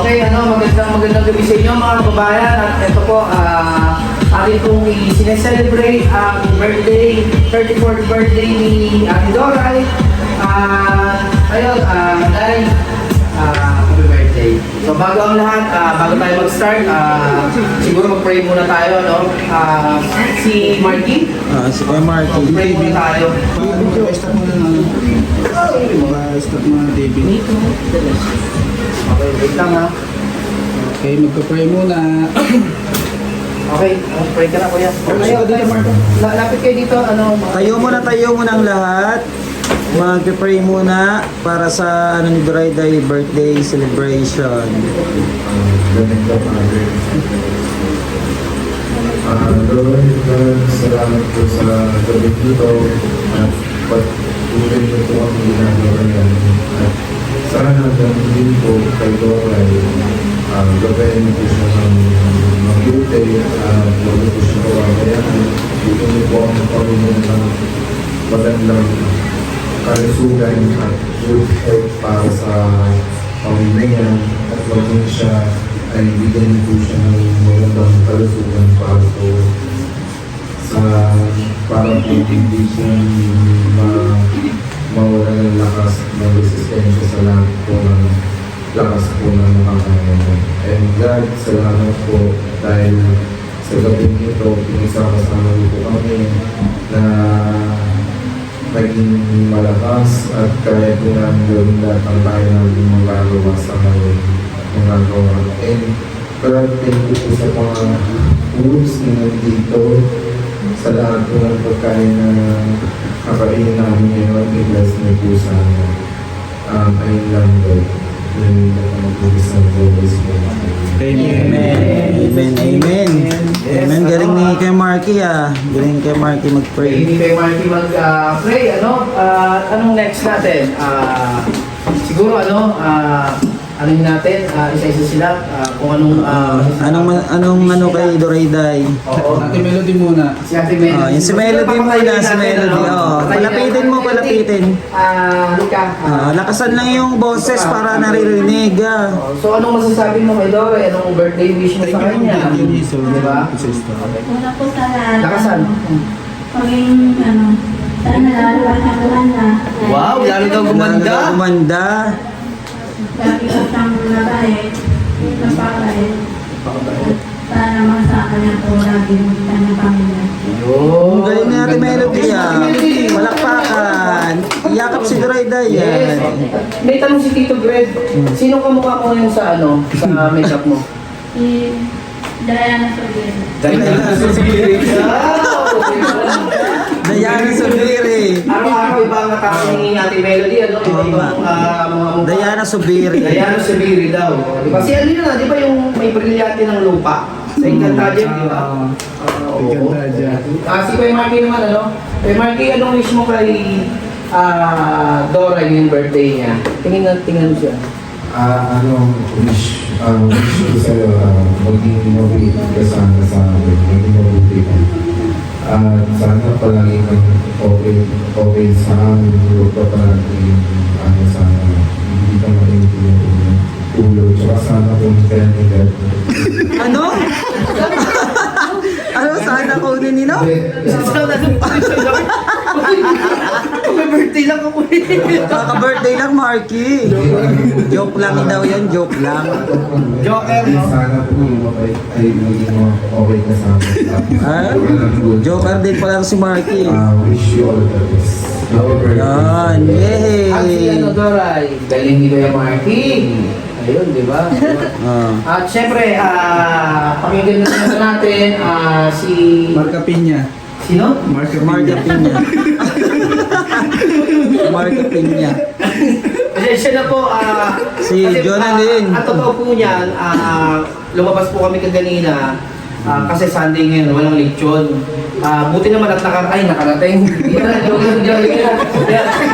Okay, magandang gabi sa inyo mga kababayan. At ito po, atin pong sineselebrate ang birthday, 34th birthday ni Ate Doray. Ayun, Day, happy birthday. So bago ang lahat, bago tayo mag-start, siguro mag-pray muna tayo, no? Si Marky. Si Kuya Marky. Mag-pray muna tayo. Start mo na. Start mo na, David. Okay, wait lang ha. Okay, magpa-pray muna. Okay, pray ka na kuya. Ayaw, dito Marco. Lapit kayo dito, Tayo muna ang lahat. Mag-pray muna para sa ni Dorayday birthday celebration. Lord, salamat po sa gabi dito at patuloy niyo po ang ginagawa yan. At sana din po kay Doray, gabayan niyo po siya ng mabuti at huwag po siya kawabayan. Dito niyo po ang pamilya ng magandang kalusugan at good health para sa pamilya niya at huwag niyo siya ay bigyan niyo po siya ng magandang kalusugan para po para po hindi siya mawala ng lakas ng resistensya sa lahat po ng lakas po ng makakaya. And God, salamat po dahil sa gabing ito, pinisakasama niyo po kami na naging malakas at kaya po namin gawin lahat ang kaya namin magagawa sa ngayon magagawa. And God, thank you po sa mga foods na nandito sa lahat po ng pagkain na kakainin namin ngayon, i-bless niyo po sa ayun lang Lord. Yun lang ang mag-ubis ng Lord's Amen. Amen. Amen. Amen. Galing ni Kuya Marky Galing kay Marky mag-pray. Hindi kay Marky mag-pray, anong next natin? Siguro yun natin, isa-isa sila, kung Anong kay Dorayday? Oo. Ate Melody muna. Si Ate Melody. Yung si Melody muna, si Melody. Palapitin mo, palapitin. Halika. Lakasan lang yung boses para naririnig. So anong masasabi mo kay Doray? Anong birthday wish mo sa kanya? Diba? Una po sa lahat. Lakasan. Paging, sana lalo ka siyang gumanda. Wow, lalo daw gumanda. Gumanda. Lagi ko siyang nabait. Napakabait. Sana masaka niya po lagi mo sa kanyang pamilya. Ang galing ni Ate Melody Palakpakan. Yakap si Dorayday Yes. May tanong si Tito Greg. Sino kamukha mo ngayon sa makeup mo? Si Diana Sobrino. Diana Subiri. Araw-araw iba ang natapos ni Ate Melody, Iba-ibang mga mukha. Diana Subiri. Diana Subiri daw. Diba? Si di ba yung may brilyante ng lupa? Sa Encantadia, di ba? Encantadia. Si Kuya Marky naman, Kuya Marky, anong wish mo kay Dora yung birthday niya? Tingnan mo siya. wish ko sa'yo, maging mabait ka sana sa amin, maging mabuti ka. At sana palagi kang okay sa amin, huwag ka palagi, sana, hindi ka mainit yung ulo. Tsaka sana kung kaya ni God. Ano? Ano sana kunin nino? May birthday lang ako Kaka-birthday lang, Marky. Joke lang daw yan, joke lang. Joker, no? Sana kung ay maging okay ka sa amin. Joker din pala si Marky. Wish you all the best. Happy birthday. Yan, yay! At si Doray, galing ni Kuya Marky. Ayun, di ba? At syempre, pakinggan na natin si... Marca Piña. Sino? Marca Marca Piña. Piña. Marca Piña. Siya na po, Si kasi, Jonalyn. ang totoo po niyan, lumabas po kami kaganina, kasi Sunday ngayon, walang lechon. Buti naman at nakarating.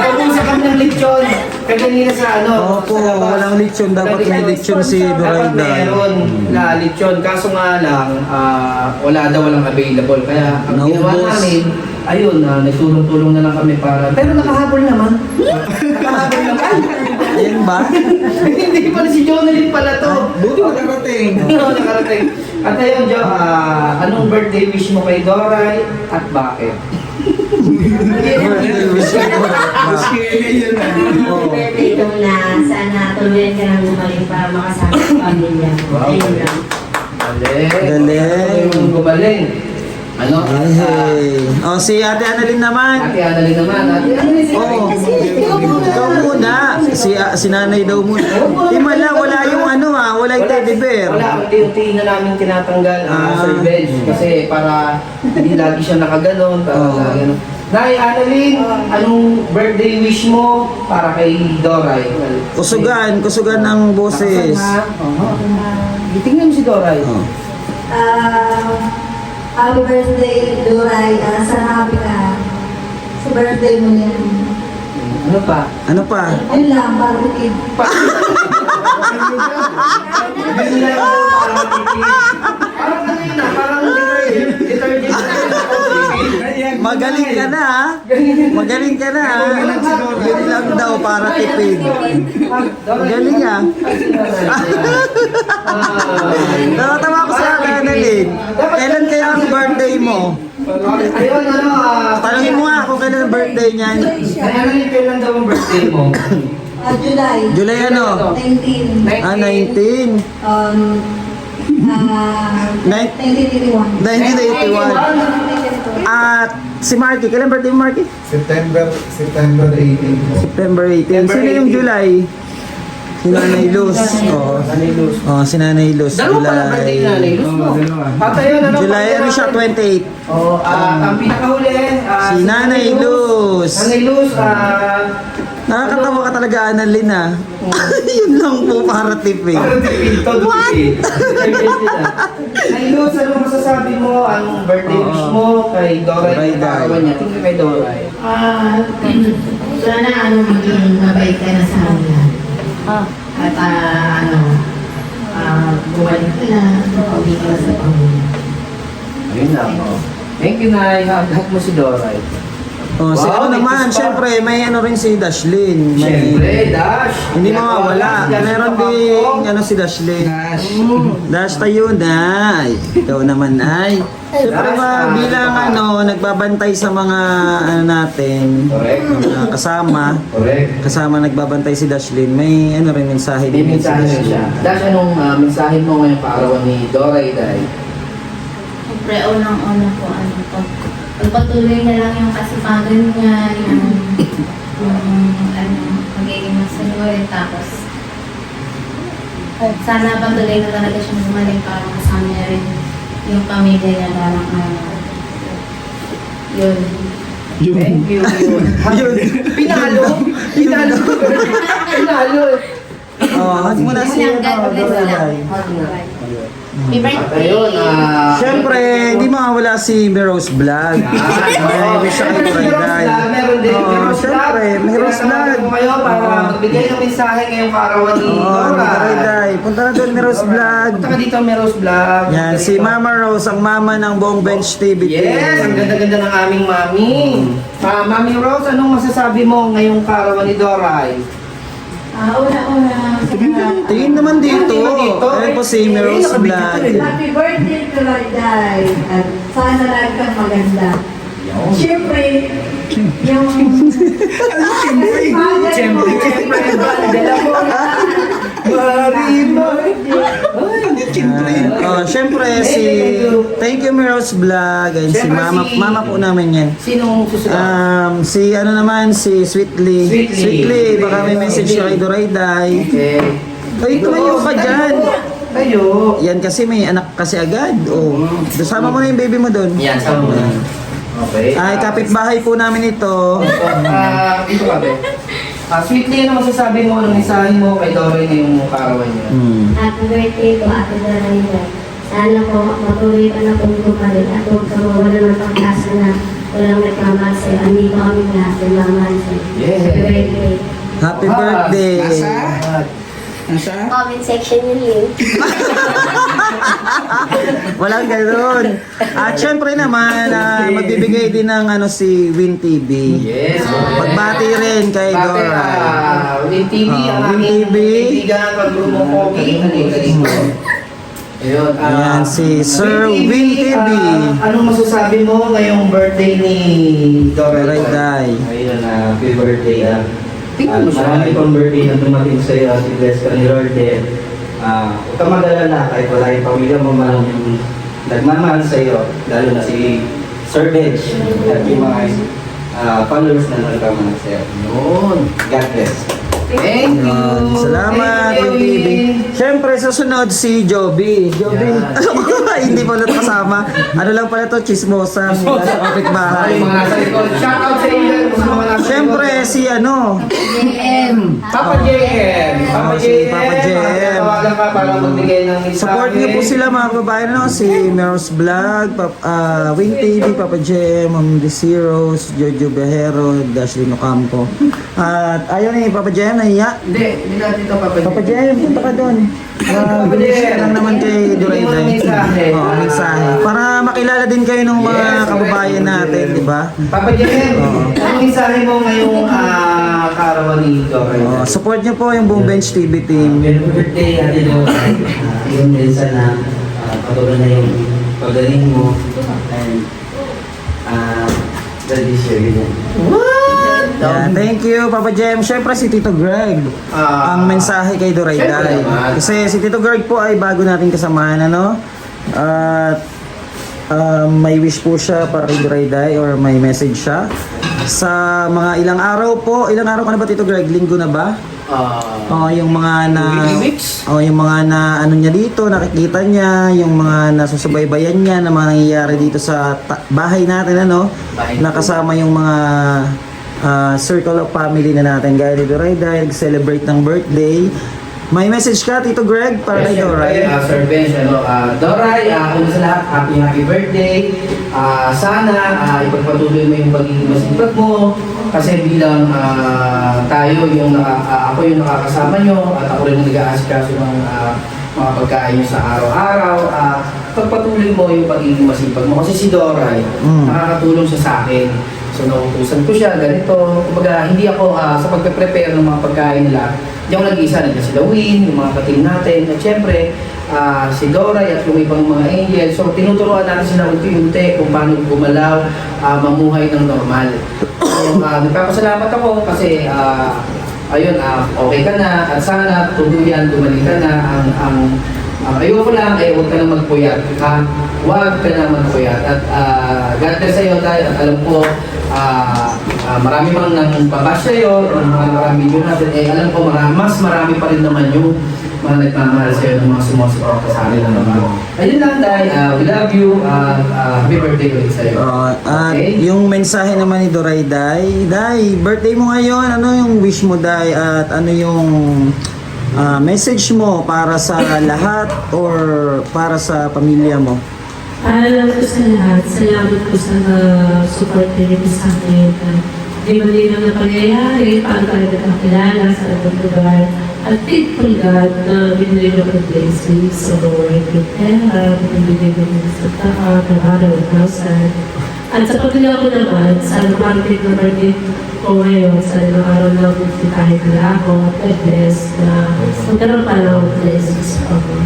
Naubos kami ng lechon. Kaganina sa Opo, sa labas. walang lechon. Dapat may lechon si Dapat Dorayday. meron na lechon. Kaso nga lang, walang available. Kaya ang ginawa Naubos. namin, ayun, nagtulong-tulong na lang kami para... Pero nakahabol naman. Nakahabol naman. Yan ba? Hindi pala si Jonalyn pala to. Buti nakarating. Oo, nakarating. At ayun, Jo, anong birthday wish mo kay Doray at bakit? Birthday wish ko. Yun na. Oo. Birthday ko na sana tuluyan ka ng gumaling para makasama sa pamilya ko. Ayun lang. Galing. Galing. Yung gumaling. Ano? Hey. Oh, si Ate Annalyn naman. Ate Annalyn naman. Ate Annalyn. Oo. Ikaw muna. Si nanay daw muna. Di wala yung ano wala yung teddy bear. Wala, unti-unti na namin tinatanggal Sir Benj. Kasi para hindi lagi siya nakaganon. Para gano'n. Nay, Annalyn, anong birthday wish mo para kay Doray? Kusugan ng boses. Tingnan mo si Doray. Oh. Happy birthday, Duray. Sana happy ka. Sa birthday mo yan. Ano pa? Ano pa? Ayun lang, barbecue. Ganun lang daw para matipid. Parang kanina, parang detergent. Magaling ka na ha? Magaling ka na ha? Yun lang daw para tipid. Magaling ha? Nakatawa ko sa akin, Annalyn. Kailan kaya ang birthday mo? Ayun, ano, Tanungin mo nga kung kailan ang birthday niyan. Annalyn, kailan daw ang birthday mo? July. July ano? 19. 19. 1981. 1981. At si Marky, kailan birthday mo, Marky? September 18. September 18. Sino yung July? Si Nanay Luz. Oo. Nanay Luz. Oh, si Nanay Luz. Dalawa pala birthday ni Nanay Luz, no? dalawa. At ayun, ano, July, ano siya? 28. Oh, ang pinakahuli, Si Nanay Luz. Nanay Luz, Nakakatawa ka talaga, Annalyn ah. Yun lang po para tipid. parang tipid to, dupit. Nanay Luz, ano masasabi mo? Anong birthday wish mo kay Doray? Doray, Kawan niya. Tingnan kay Doray. Sana maging mabait ka na sa kanila. At bumalik ka na, pauwi ka na sa pamilya. Ayun lang, oh. Thank you, Nay. Hug mo si Doray. Oh, si Wow, ano may naman, pusta. syempre, may ano rin si Dashlyn. Siyempre, Dash. Hindi mawawala. Meron ding ano si Dashlyn. Dash tayo na. Ikaw naman ay. Siyempre bilang ano, nagbabantay sa mga ano natin, Correct. mga kasama. Correct. Kasama nagbabantay si Dashlyn. May ano rin mensahe May din si mensahe rin siya. Dashlyn. Dash, anong mensahe mo ngayong kaarawan ni Doray, Day? Siyempre, unang-una po, pagpatuloy na lang yung kasipagan niya, yung magiging masunurin, tapos sana patuloy na talaga siyang gumaling para kasama niya rin yung pamilya niya parang yun. Thank you. Pinalo? Pinalo? Pinalo. Oh, hug mo na si Yun lang, ano, God bless Doray. lang. Happy At birthday! ayun, Siyempre, hindi mawawala si Miros Vlog. May wish siya kay Doray Day. Meron din. Oo, siyempre, may Rose Vlog. Kung kayo para magbigay ng mensahe ngayong kaarawan ni Oo, Doray Doray. Day. Punta na doon, Miros Vlog. Punta ka dito, Meros Vlog. Yan, si Mama Rose, ang mama ng buong Bench TV. Yes, ang ganda-ganda ng aming mami. Mami Rose, anong masasabi mo ngayong kaarawan ni Doray? Una-una, Tingin naman dito. Tingin dito. Ayun po si Miros Vlog. happy birthday to Day. At sana lagi kang maganda. Siyempre, yung... Siyempre, dala mo. Siyempre thank you Miros Vlog and si Siyempre, mama po namin yan. Sinong susunod? Si ano naman, si Sweetly. Sweetly. Baka may message ka kay Doray Day. Okay. Ay, tumayo ka dyan. Tayo. Yan kasi may anak kasi agad. Oh. Sama mo na yung baby mo doon. Yan, sama mo na. Okay. Ay, kapitbahay po namin ito. Dito ka, be. Sweetly, ano masasabi mo, anong mensahe mo kay Doray ngayong kaarawan niya? Happy birthday po, Ate Doray. Sana po matuloy ka na po pa rin at huwag ka mawala ng pag-asa na walang nagmamahal sa'yo. Andito kami lahat ng mamahal sa'yo. Yes. Happy birthday. Happy birthday. Nasa? Comment section yung link. Walang ganun. At syempre naman, magbibigay din ng si Win TV. Yes. Pagbati rin kay Dora. Win TV, ang Win aming TV. kaibigan, pag-grupo Pogi. Ayun, Ayan, si Sir Win TV. Anong masasabi mo ngayong birthday ni Dora? Day. Ayun, happy birthday. Tingnan mo siya. Marami pang birthday na dumating sa'yo at i-bless ka ni Lord. Huwag ka mag-alala kahit wala yung pamilya mo, maraming nagmamahal sa'yo. Lalo na si Sir Benj at yung mga followers na nagmamahal sa'yo. Yun. God bless. Thank you. Salamat, Thank Win you, TV. Win. Siyempre, susunod si Joby. Joby, hindi pala ito kasama. Ano lang pala ito, chismosa. Mula sa Ay, kapitbahay. mga nasa likod. Shout out sa inyo. Mga nasa likod. Siyempre, si Papa JM. Papa si JM. Papa JM. Tawagan ka para magbigay ng mensahe. Support niyo po sila mga kababayan, si Meros Vlog, Win TV, Papa Jem, Ma'am De Zeros, Jojo Behero, Dashlyn Ocampo. At ayun Papa Jem, nahiya. Hindi natin ito Papa JM. Papa Jem, punta ka doon. Papa Bilis Jem. ka lang naman kay Duray Bigyan mo ng Day. mensahe. Oo, mensahe. Para makilala din kayo ng mga Yes, kababayan correct. natin, di ba? Papa JM, anong mensahe mo ngayong kaarawan ni Dora? Support niyo po yung buong Bench TV team. Happy birthday, Ate Lord. Yun din sana patuloy na yung pagaling mo. And God bless you. Yeah, thank you, Papa Jem. Siyempre si Tito Greg. Ang mensahe kay Duray Siyempre Day. naman. Kasi si Tito Greg po ay bago natin kasamahan, ano? At may wish po siya para kay Duray Day or may message siya. Sa mga ilang araw po, ilang araw ka na ba Tito Greg? Linggo na ba? Yung mga na weeks? yung mga na ano niya dito, nakikita niya, yung mga nasusubaybayan niya na mga nangyayari dito sa bahay natin, ano? Bahay. Nakasama yung mga circle of family na natin. Gaya ni Doray dahil nag-celebrate ng birthday. May message ka, Tito Greg, para kay Doray? Sir Ben, Doray, una sa lahat, happy birthday. Sana ipagpatuloy mo yung pagiging masipag mo. Kasi bilang tayo, ako yung nakakasama nyo at ako rin nag-aasikaso ng mga pagkain nyo sa araw-araw. Pagpatuloy mo yung pagiging masipag mo. Kasi si Doray, nakakatulong siya sa akin. So, nautusan ko siya, ganito. Kumbaga, hindi ako sa pagpe-prepare ng mga pagkain nila. Hindi ako nag-isa, nandiyan si Lawin, yung mga kating natin. At syempre, si Doray at yung ibang mga angel. So, tinuturuan natin sila unti-unti kung paano gumalaw, mamuhay ng normal. So, nagpapasalamat ako kasi, ayun, okay ka na. At sana, tuluyan, gumaling ka na. Ayoko lang, huwag ka na magpuyat. Huwag ka na magpuyat. At God bless sa'yo tayo. At alam ko, marami mang nang babash sa'yo, o marami yun natin. Alam ko, mas marami pa rin naman yung mga nagmamahal sa'yo ng mga sumusuporta sa akin naman. Ayun lang, Day. We love you. Happy birthday ulit sa'yo. At yung mensahe naman ni Doray Day, Day, birthday mo ngayon, ano yung wish mo Day? At ano yung message mo para sa lahat or para sa pamilya mo? Alam ko sa lahat, salamat po sa support nyo sa akin. Di ba din ang pangyayari, paano tayo nakakilala sa ibang lugar. At thankful God na binili nyo ang blessing sa Lord. Binili nyo sa taha, trabaho, household. At sa pagkila ko naman, sa market na birthday ko ngayon, sa ilang araw na kahit nila ako, at God bless na magkaroon pa ng blessings pa mo.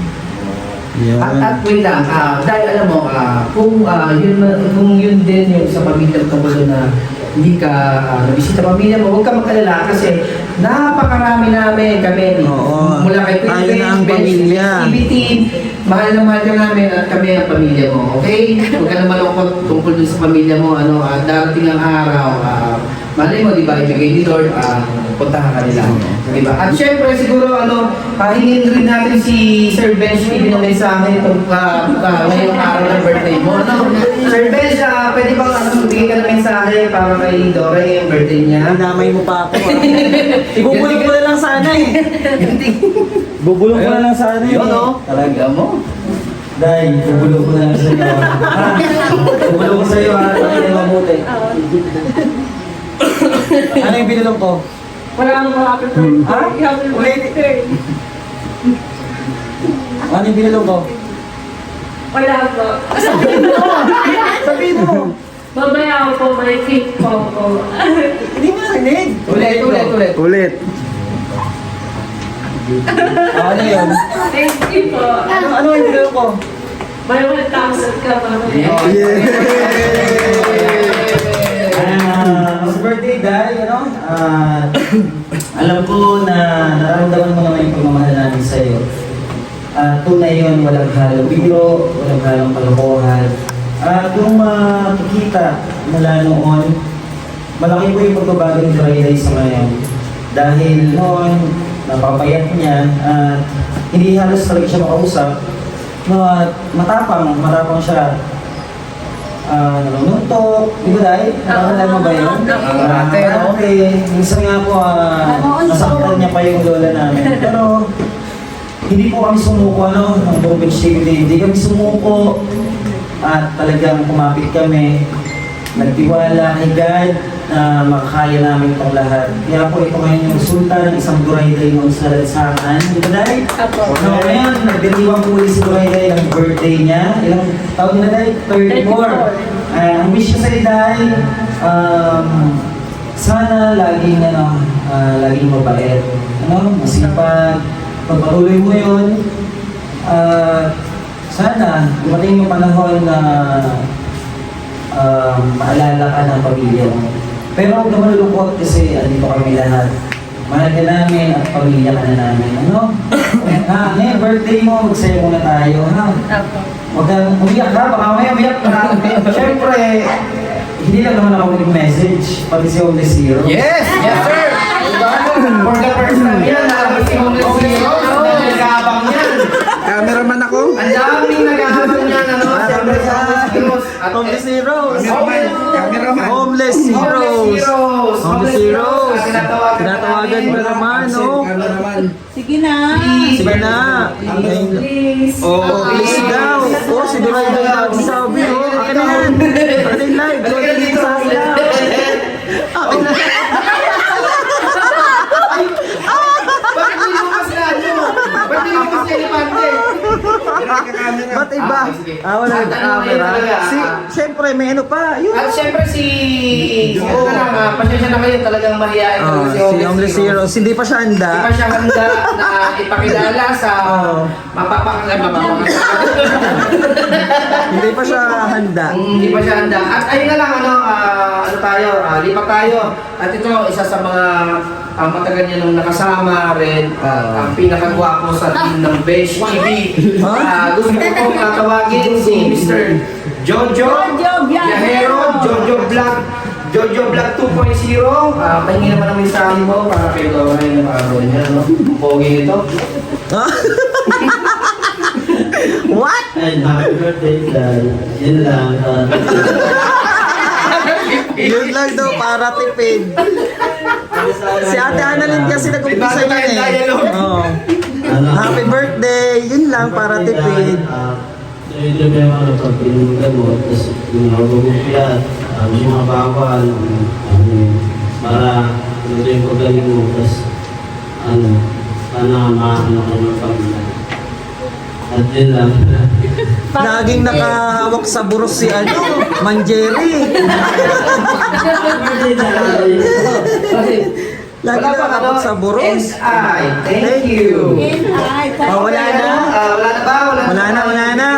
At wait lang, dahil alam mo, kung yun din yung sa pamilya tungkol na hindi ka nabisita pamilya mo, huwag ka mag-alala kasi napakarami namin kami. Oo. Mula kay Tayo na ang pamilya. TV team, mahal na mahal ka namin at kami ang pamilya mo, okay? Huwag ka na malungkot tungkol dun sa pamilya mo, darating ang araw, malay mo, di ba, ibigay ni Lord, puntahan ka nila. Di ba? At syempre, siguro, hingin rin natin si Sir Benj TV na mensahe itong ngayong araw ng birthday mo. Sir Benj, pwede bang magbigay ka ng mensahe para kay Dora yung birthday niya? Damay mo pa ako. Ibubulong ko na lang sana eh. Bubulong ko na lang sana eh. Yun, no? Talaga mo. Day, bubulong ko na lang sa iyo. Bubulong ko sa iyo ha. Hindi na mabuti. Ano yung binulong ko? Wala akong happy birthday. Happy birthday. Ano yung binulong ko? Wala po. Sabihin mo. Mamaya po, may cake po po. Hindi mo narinig. Ulit. Ulit. Ano yun? Thank you po. Ano yung video ko? May 1,000 ka mamaya. Happy birthday, Day, alam ko na nararamdaman mo naman yung pagmamahal namin sa'yo. Tunay yun, walang halong biro, walang halong kalokohan. Kung makikita mula noon, malaki po yung pagbabago ni Day sa ngayon. Dahil noon, napapayat niya at hindi halos talaga siya makausap. No, at matapang siya. Nalununtok, di ba Day? Nakakala mo ba yun? Karate. Minsan nga po, nasaktan niya pa yung lola namin. Pero, hindi po kami sumuko, ng Bombage TV. Hindi kami sumuko. At talagang kumapit kami. Nagtiwala kay God na makakaya namin itong lahat. Kaya po ito ngayon yung resulta ng isang Durayday noon sa Lansangan. Di ba Day? Apo. No, ngayon, nagdiriwang po ulit si Durayday ng birthday niya. Ilang taon na Day? 34. Ang wish ko sa Day, sana laging, laging mabait. Masipag. Pagpatuloy mo yun, sana dumating yung panahon na maalala ka ng pamilya mo. Pero huwag naman lungkot kasi andito kami lahat. Mahal ka namin at pamilya ka na namin. Ngayon, birthday mo, magsaya muna tayo. Huwag kang umiyak ka, baka may umiyak ka. Siyempre, hindi lang naman ako nag-message, pati si Homeless Hero. Yes! Yes, sir! For the first time yan, nakabit si Homeless Hero. Nag-aabang yan. Cameraman ako. Ang daming nag-aabang yan, siyempre sa Homeless Homeless Heroes. Heroes! Cameraman. Homeless Heroes! Homeless Heroes! Tinatawagan mo naman, no? Cameraman. Sige na. Sige na! Please. Oh, please daw! Oh, si Duray na nagsasabi, oh! Akin na yan! Akin na live! Akin na sa akin na! Akin na! Bakit nilumas na ano? Ba't nilumas si Elepante? Ba't iba? sige. Wala na camera. Siyempre, may ano pa. Yun. At siyempre pasensya na kayo, talagang mahihain talaga Si Homeless Heroes. Hindi pa siya handa. Hindi pa siya handa na ipakilala sa Hindi pa siya handa. Hindi pa siya handa. At ayun na lang, lipat tayo. At ito, isa sa mga matagal niya nung nakasama rin, ang pinakagwapo sa team ng Besh TV. Gusto ko pong tawagin si Mr. Jojo Viajero, Jojo Vlog 2.0. Pahingi naman ang mensahe mo para kay Dora yung nakagawa niya, no? Pogi ito. What? And happy birthday, Dad. Yun lang. Yun lang daw para tipid. Si Ate Annalyn kasi nag-umpisa yun eh. Happy birthday! Yun lang para tipid. Ito ba yung ano, pag pinungan mo, tapos yung magugupyat, yung mga bawal, para ito yung pagaling mo, tapos sana maano ka ng pamilya. At yun lang. Laging nakahawak sa buros si Manjeri. Lagi nakahawak sa buros. NSI, thank you. Wala na. Wala na ba? Wala na.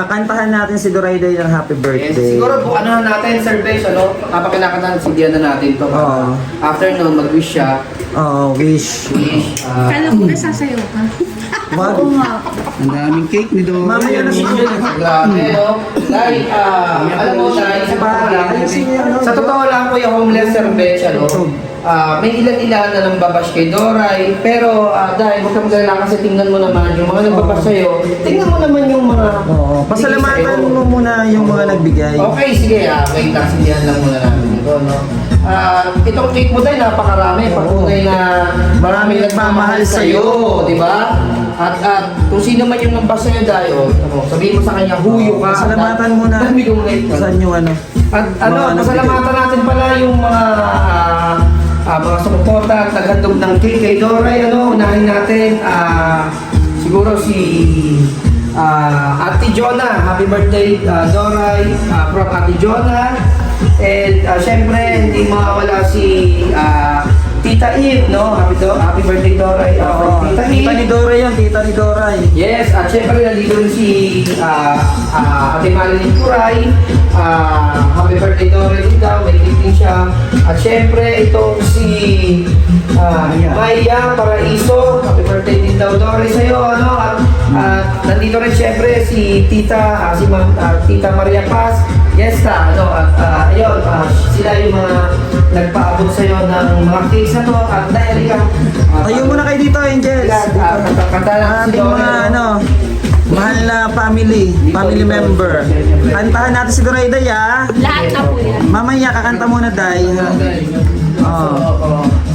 Kantahan natin si Durayday ng happy Yes, birthday. siguro po natin, Sir Besh, kapag kinakanta si Diana natin to. Oo. After nun, mag-wish siya. Wish. Kala ko na sasayaw ka. Wag. Ang daming cake ni Dora. Mamaya na siguro. Grabe, no? Dahil, alam mo, dahil sa totoo lang po yung homeless Sir Besh, may ilan-ilan na nambabash kay Doray, pero dahil huwag ka magalala kasi tingnan mo naman yung mga nambabash sa'yo, tingnan mo naman yung mga Pasalamatan mo muna yung mga nagbigay. Okay, sige, wait lang, sindihan lang muna namin ito, no? Itong cake mo tayo, napakarami, patunay na maraming nagmamahal sa'yo, di ba? At kung sino man yung nambas sa'yo dahil, sabihin mo sa kanya, huyo ka. Pasalamatan mo na. Saan yung ano? At pasalamatan natin pala yung mga sumuporta at naghandog ng cake kay Doray, unahin natin, siguro si Ate Jonah, happy birthday Doray, from Ate Jonah. And syempre, hindi mawawala si Tita Eve, no? Happy birthday Doray, from Tita Eve. Tita ni Doray yan, tita ni Doray. Yes, at syempre nandito rin si Ate Marilyn Kuray. Happy birthday Doray din daw, may greeting siya. At syempre itong si Maya Paraiso, happy birthday din daw Doray sa'yo, ano? At nandito rin syempre si Tita, Tita Maria Paz. Yes, ano? At ayun, sila yung mga nagpaabot sa'yo ng mga cakes na to. At dahil ka, Tayo muna kayo dito, Angels. kanta lang si Ating Doray, mga no? mahal na family member. Kantahan natin si Doray Day, ha? Lahat na po yan. Mamaya kakanta muna, Day.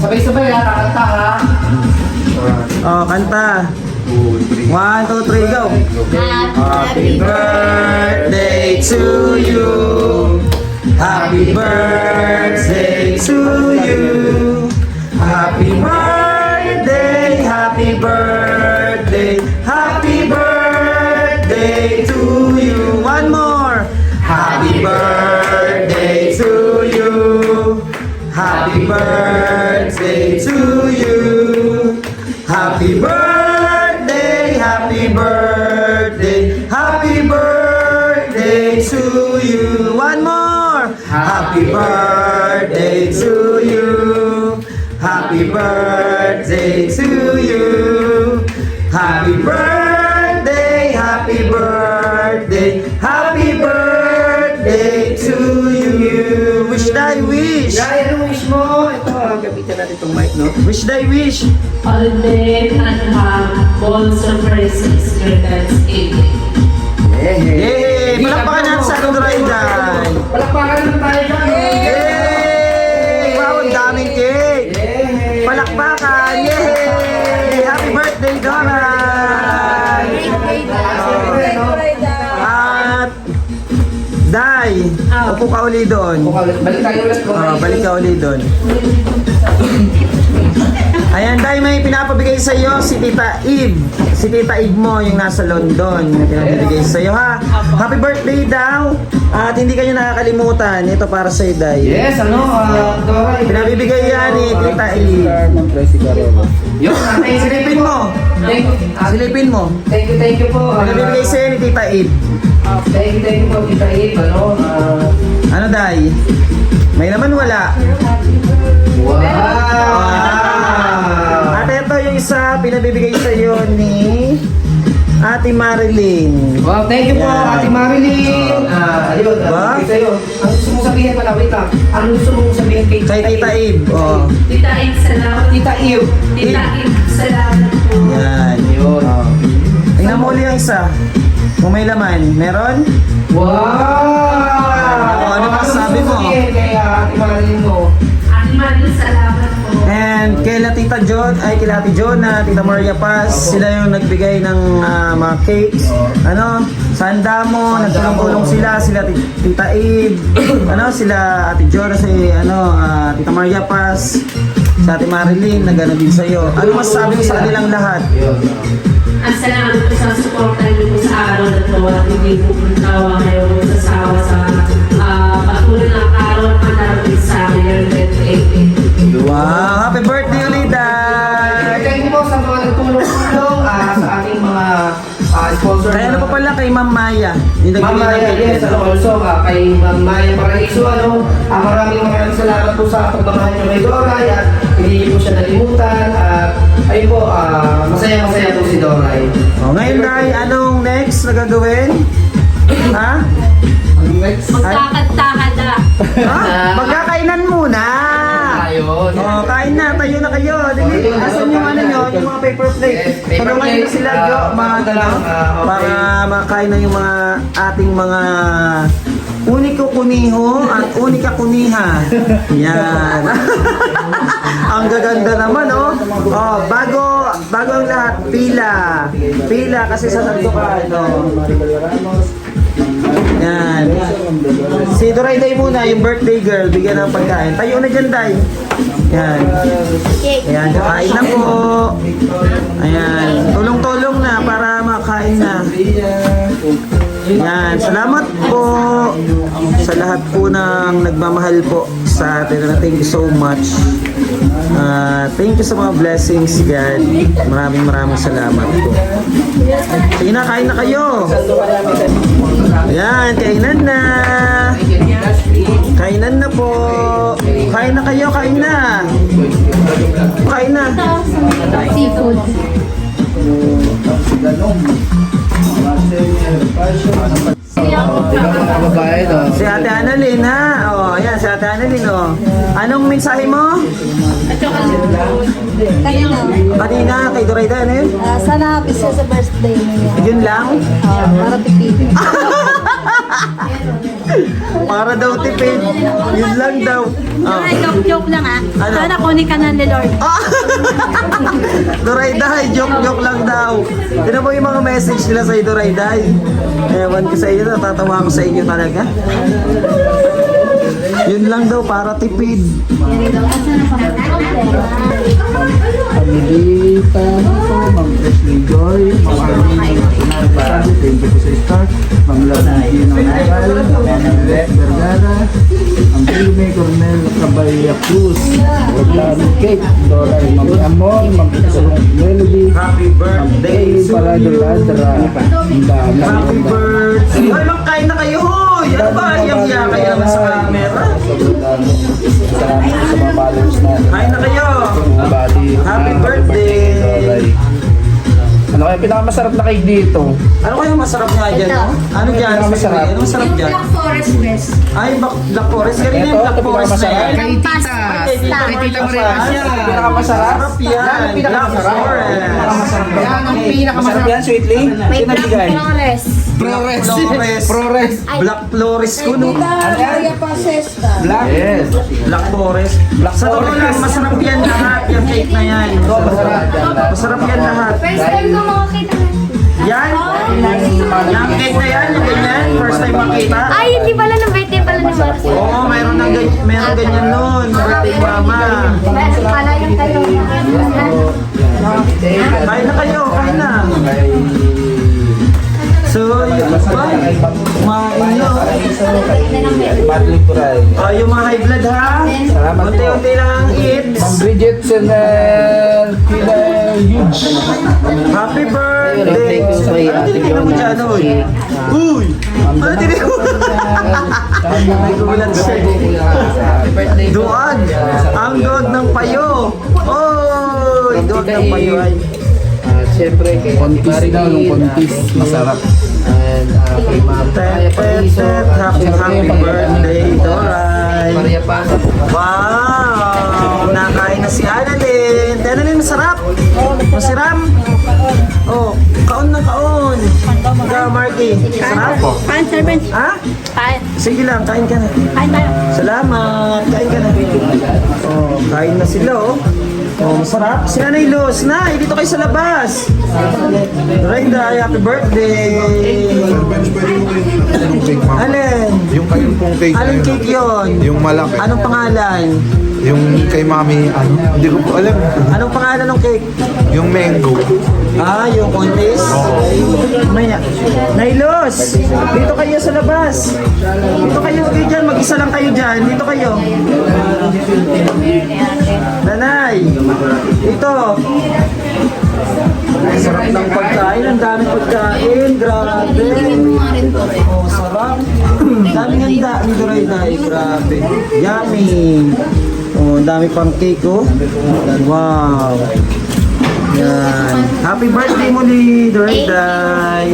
Sabay-sabay ha, kakanta ha. Oh, kanta. 1, 2, 3, go. Happy birthday to you. Happy birthday to you. Happy birthday, happy birthday, happy birthday to you. One more. Happy birthday to you. Happy birthday to you. Happy birthday, happy birthday, happy birthday to you. One more. Happy birthday to you. Happy birthday to you. Happy birthday, happy birthday, happy birthday to you. Wish thy wish. Dahil anong wish mo? Ito, gamitin natin itong mic, no? Wish thy wish. All day and have all surprises your God's aid. Yay! Palakpakan natin sa Doray Day. Palakpakan naman tayo dyan. Yay! Wow, ang daming cake! Yay! Palakpakan! Yay! Happy birthday, Doray! At Day, upo ka uli doon. Balik tayo ulit ko. Balik ka uli doon. Ayan, Day, may pinapabigay sa iyo si Tita Eve. Si Tita Eve mo, yung nasa London. May pinapabigay sa iyo, ha? Happy birthday daw! At hindi kayo nakakalimutan. Ito para sa iyo, Day. Yes, ano, Doray. Pinabibigay yan ni Tita Eve. Yun, thank you. Silipin mo. Silipin mo. Thank you po. Pinabibigay sa iyo ni Tita Eve. Thank you po, Tita Eve. Ano, Day? May naman wala. Wow! At ito yung isa, pinabibigay sa iyo ni Ate Marilyn. Wow, thank you po, Yan. Ate Marilyn. Ayun, Ba? thank you sa'yo. Ang gusto mong sabihin pala, wait lang. Ang gusto mong sabihin kay Kay Tita Eve. Oh. Tita Eve, salamat. Tita Eve. Tita Eve, salamat po. Yan. Yun. Tingnan mo ulit yung isa. Kung may laman. Meron? Wow! Ano masasabi mo? Gusto sabihin kay Ate Marilyn mo? Ate Marilyn, salamat po. And kila Tita Ate Jonah, Tita Maria Paz, sila yung nagbigay ng mga cakes. Ano, sa handa mo, nagtulong-tulong sila Tita Eve, ano, sila Ate Jonah, Tita Maria Paz, sa Ate Marilyn, nagano din sa'yo. Ano masasabi mo sa kanilang lahat? Ang salamat po sa suporta niyo po sa araw na to at hindi po puntawa kayo sa sawa sa patuloy na araw at panarating sa amin your birthday. Wow! Happy birthday ulit, Day! Thank you po sa mga nagtulong-tulong sa ating mga sponsor. Kaya ano pa pala kay Ma'am Maya? Yung Ma'am nagbigay ng Maya, cake. yes, also kay Ma'am Maya Paraiso, maraming salamat po sa pagmamahal niyo kay Doray at hindi niyo po siya nalimutan at ayun po, masaya-masaya po si Doray. Oh, ngayon, Day, anong next na gagawin? Ha? Magkakantahan na. Ha? Magkakainan muna! Ayun. Oh, kain na, tayo na kayo. Dili, asan yung ano nyo, yung mga paper plate? Yes, paper Tulungan nyo plate. sila, Jo, mga Lang, okay. para makain na yung mga ating mga uniko kuniho at unika kuniha. Yan. Ang gaganda naman, oh. Oh, bago ang lahat, pila. Pila kasi sa nagdukaan, oh. Yan. Si Doray Day muna, yung birthday girl, bigyan ng pagkain. Tayo na dyan, Day. Yan. Ayan, kain na po. Ayan, tulong-tulong na para makain na. Yan, salamat po sa lahat po ng nagmamahal po sa atin. Thank you so much. Thank you sa mga blessings, God. Maraming salamat po. Sige na, kain na kayo. Ayan, kainan na. Kainan na po. Kain na kayo, kain na. Kain na. Seafood. Mga babae, no? Si Ate Annalyn ha. Oh, ayan si Ate Annalyn oh. Anong mensahe mo? Kanina, Kanina kay Dorayda, ano yun? sana happy siya sa birthday niya. Yun lang? Para tipid. Para daw tipid. Yun lang daw. Oh. Joke lang ah. Ano? Sana kunin ka na ni Lord. Dorayday, joke lang daw. Yun po yung mga message nila sa Dorayday. Ewan ko sa iyo, natatawa ko sa inyo talaga. Yun lang daw, para tipid. Pamilita nito, Ma'am Presley Joy, Ma'am Arlene Pinagbasabi, thank you po sa start, Ma'am Lavie ng Nagal, Ma'am Vergara, Ma'am Pilme, Cornel Caballa Cruz, Ma'am Kate, Dora, Ma'am Amor, Ma'am Pizzolong Melody, Happy birthday Ma'am to Palado you. Ladra, Happy birthday. Hoy, magkain na kayo. Hoy, ano ba? Iyang-iya kayo naman sa camera. Salamat po sa mga followers natin. Kain na kayo. Bali, Happy birthday. Doray. Ano kaya pinakamasarap na cake dito? Ano kayong masarap nga dyan? No? Ano dyan? Masarap. Ano masarap dyan? Forest best. Ay, Black Forest. Kanina Ito, yung Black ito Forest na pinakamasarap. yan. Kay tita. Kay Tita Maria siya. Pinakamasarap? Masarap yan. Black Forest. Yan ang pinakamasarap yan, sweetly? May Sino bigay? Flores. Flores. Flores. Black Flores ko no. Maria Pasesta. Black? Yes. Black Forest. Sa totoo lang, masarap yan lahat. Yung cake na yan. Masarap yan lahat. First time ko makakita. Yan. Yung cake na yan, yung ganyan. First time makita. Ay, hindi pala ng birthday pala ni Marcy. Oo, mayroon ganyan nun. Birthday mama. Palayang kayo. Kain na kayo, kain na. So, yun ba? Kumain na. Madly Puray. Yung mga high blood ha. Salamat po. Unti-unti lang eats. Ma'am Bridget Senel, Kila Huge. Happy birthday! Ano tinitin mo dyan, oy? Uy! Ano tinitin mo? May gulat siya. Duwag! Ang duwag ng payo! Oy! Duwag ng payo ay. Siyempre, kay Contis daw, yung Contis. Masarap. And kay Ma'am Maria Paliso. Happy birthday, Doray! Maria Pasa. Wow! Nakain na si Annalyn. Annalyn, masarap! Masiram! Oh, kaon na kaon! Ikaw, Marky. Sarap? Kain, servant. Ha? Kain. Sige lang, kain ka na. Kain tayo. Salamat! Kain ka na. Oh, kain na sila, oh. Oh, masarap. Si Nanay Luz. Nay, dito kayo sa labas. Doray, happy birthday! Alin? Yung kayong pong cake na Alin yun. cake yun? Yung malaki. Anong pangalan? Yung kay mami, hindi ko po alam. Anong pangalan ng cake? Yung mango. Ah, yung contest? Maya. Nailos! Dito kayo sa labas. Dito kayo dyan. Mag-isa lang kayo dyan. Dito kayo. Nanay! Dito. Ang sarap ng pagkain. Ang daming pagkain. Grabe. Oh, sarap. Daming handa ni Dorayday. Grabe. Yummy. Oh, ang dami pang cake, oh. Wow. Yan. Happy birthday muli, Dorayday.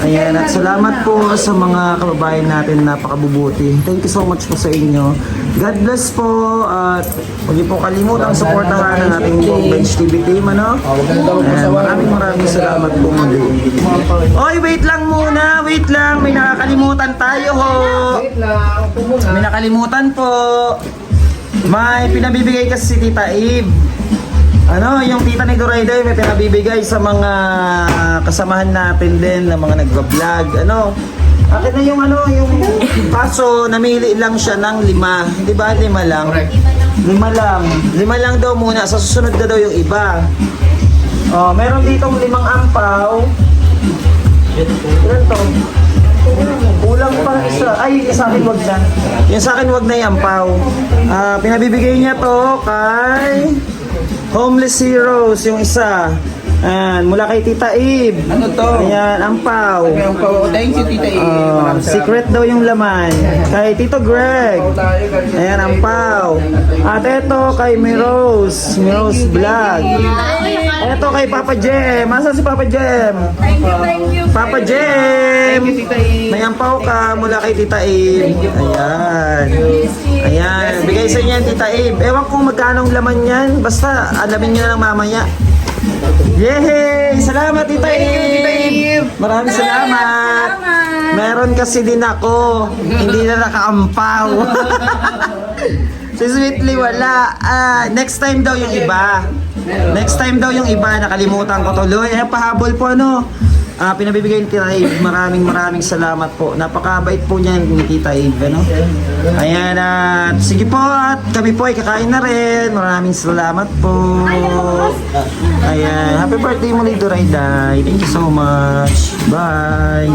Ayan, at salamat po sa mga kababayan natin, napakabubuti. Thank you so much po sa inyo. God bless po at huwag niyo po kalimutang suportahan ang ating buong Bench TV team, ano? Ayan, maraming salamat po muli. Oy, wait lang muna, wait lang. May nakakalimutan tayo ho. May nakalimutan po. May pinabibigay kasi si Tita Eve. Ano, yung tita ni Dorayday may pinabibigay sa mga kasamahan natin din na mga nagba-vlog. Ano, Akin na yung ano, yung kaso, namili lang siya ng 5. Di ba? 5 lang. Correct. 5 lang. 5 lang daw muna. Sa susunod na daw yung iba. Oh, meron ditong 5 ampaw. Ilan to? Kulang pa isa. Ay, sa akin wag na. Yung sa akin wag na yung ampaw. Pinabibigay niya to kay Homeless Heroes, yung isa. Ayan, mula kay Tita Eve. Ano to? Ayan, ampaw. Thank you, Tita E. Secret daw yung laman. Kay Tito Greg. Ayan, ampaw. At eto kay Mirose. Mirose Vlog. Eto kay Papa Jem. Masa si Papa Jem? Thank you. Papa Jem! Tita E. May ampaw ka mula kay Tita Eve. Ayan. Ayan. Bigay sa inyo yan, Tita Eve. Ewan kung magkano ang laman yan. Basta alamin nyo na lang mamaya. Yay! Salamat, Tita Eve! Maraming salamat! Meron kasi din ako. Hindi na nakaampaw. Si Sweetly wala. Next time daw yung iba. Next time daw yung iba. Nakalimutan ko tuloy. Pahabol po ano. Pinabibigay ni Tita Eve. Maraming salamat po. Napakabait po niyan ni Tita Eve. Ano? Ayan at sige po at kami po ay kakain na rin. Maraming salamat po. Ayan. Happy birthday muli, Durayday. Thank you so much. Bye.